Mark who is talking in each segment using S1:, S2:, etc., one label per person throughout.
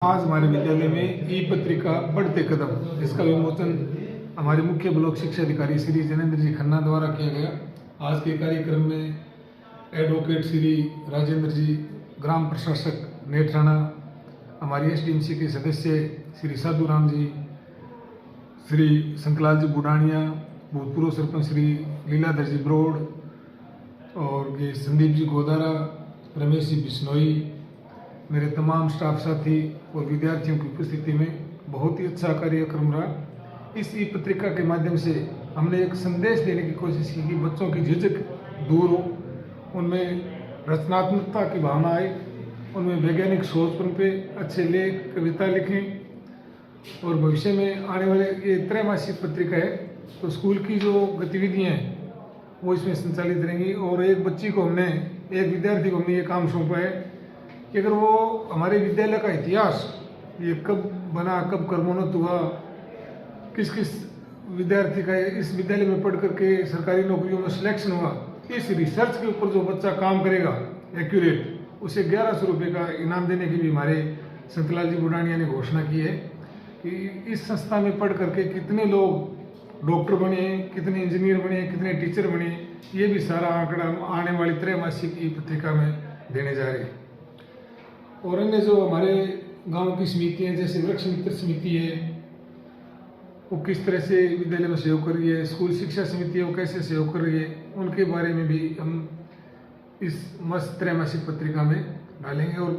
S1: आज हमारे विद्यालय में ई पत्रिका बढ़ते कदम इसका विमोचन हमारे मुख्य ब्लॉक शिक्षा अधिकारी श्री जनेंद्र जी खन्ना द्वारा किया गया। आज के कार्यक्रम में एडवोकेट श्री राजेंद्र जी, ग्राम प्रशासक नेत्राना, हमारी एसडीएमसी के सदस्य श्री साधु राम जी, श्री शंकरलाल जी बुडानिया, भूतपूर्व सरपंच श्री लीलाधर जी ब्रोड और ये संदीप जी गोदारा, रमेश जी बिश्नोई, मेरे तमाम स्टाफ साथी और विद्यार्थियों की उपस्थिति में बहुत ही अच्छा कार्यक्रम रहा। इस ई पत्रिका के माध्यम से हमने एक संदेश देने की कोशिश की कि बच्चों की झिझक दूर हो, उनमें रचनात्मकता की भावना आए, उनमें वैज्ञानिक सोचपन पे अच्छे लेख कविता लिखें और भविष्य में आने वाले ये त्रैमासिक पत्रिका है तो स्कूल की जो गतिविधियाँ हैं वो इसमें संचालित रहेंगी। और एक विद्यार्थी को हमने ये काम सौंपा है कि अगर वो हमारे विद्यालय का इतिहास, ये कब बना, कब कर्मोन्नत हुआ, किस किस विद्यार्थी का इस विद्यालय में पढ़ करके सरकारी नौकरियों में सिलेक्शन हुआ, इस रिसर्च के ऊपर जो बच्चा काम करेगा एक्यूरेट, उसे 1100 रुपये का इनाम देने की भी हमारे शंकरलाल जी बुडानिया ने घोषणा की है कि इस संस्था में पढ़ करके कितने लोग डॉक्टर बने, कितने इंजीनियर बने, कितने टीचर बने, ये भी सारा आंकड़ा आने वाली त्रैमासिक ई पत्रिका में देने जा रहे हैं। और अन्य जो हमारे गांव की समितियाँ जैसे वृक्ष मित्र समिति है वो किस तरह से विद्यालय में सहयोग कर रही है, स्कूल शिक्षा समिति है वो कैसे सहयोग कर रही है, उनके बारे में भी हम इस मस्त त्रैमासिक पत्रिका में डालेंगे। और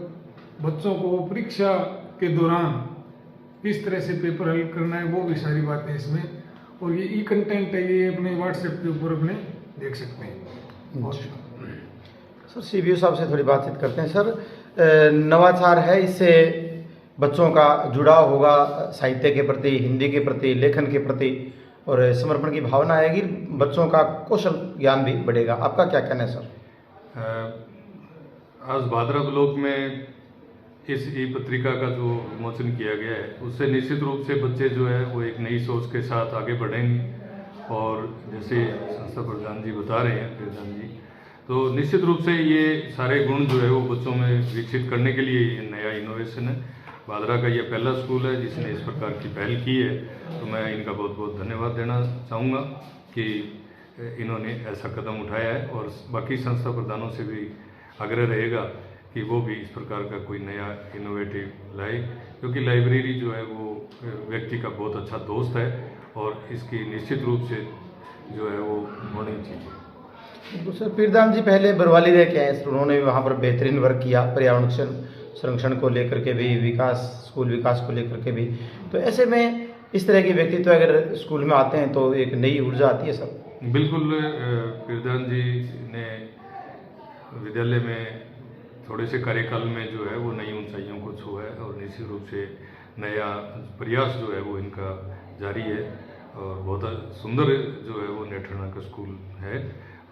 S1: बच्चों को परीक्षा के दौरान किस तरह से पेपर हल करना है वो भी सारी बातें इसमें, और ये ई कंटेंट है, ये अपने व्हाट्सएप के ऊपर अपने देख सकते हैं।
S2: सर सीबीओ साहब से थोड़ी बातचीत करते हैं। सर नवाचार है, इससे बच्चों का जुड़ाव होगा साहित्य के प्रति, हिंदी के प्रति, लेखन के प्रति और समर्पण की भावना आएगी, बच्चों का कौशल ज्ञान भी बढ़ेगा। आपका क्या कहना है सर?
S3: आज भादरा ब्लॉक में इस ई पत्रिका का जो विमोचन किया गया है उससे निश्चित रूप से बच्चे जो है वो एक नई सोच के साथ आगे बढ़ेंगे। और जैसे संस्था प्रधान जी बता रहे हैं, प्रधान जी, तो निश्चित रूप से ये सारे गुण जो है वो बच्चों में विकसित करने के लिए ये नया इनोवेशन है। भादरा का ये पहला स्कूल है जिसने इस प्रकार की पहल की है, तो मैं इनका बहुत बहुत धन्यवाद देना चाहूँगा कि इन्होंने ऐसा कदम उठाया है। और बाकी संस्था प्रधानों से भी आग्रह रहेगा कि वो भी इस प्रकार का कोई नया इनोवेटिव लाए, क्योंकि लाइब्रेरी जो है वो व्यक्ति का बहुत अच्छा दोस्त है और इसकी निश्चित रूप से जो है वो होनी चाहिए।
S2: तो सर पीरदाम जी पहले बरवाली रह के आए, उन्होंने वहाँ पर बेहतरीन वर्क किया, पर्यावरण संरक्षण को लेकर के भी, विकास, स्कूल विकास को लेकर के भी। तो ऐसे में इस तरह के व्यक्तित्व अगर स्कूल में आते हैं तो एक नई ऊर्जा आती है सर।
S3: बिल्कुल, पीरदान जी ने विद्यालय में थोड़े से कार्यकाल में जो है वो नई ऊंचाइयों को छुआ है और निश्चित रूप से नया प्रयास जो है वो इनका जारी है। और बहुत सुंदर जो है वो नेत्राना का स्कूल है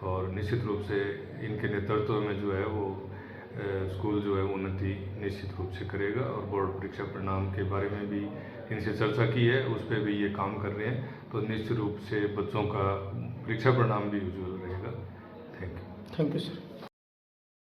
S3: और निश्चित रूप से इनके नेतृत्व में जो है वो स्कूल जो है उन्नति निश्चित रूप से करेगा। और बोर्ड परीक्षा परिणाम के बारे में भी इनसे चर्चा की है, उस पर भी ये काम कर रहे हैं, तो निश्चित रूप से बच्चों का परीक्षा परिणाम भी उज्ज्वल रहेगा। Thank you
S2: sir.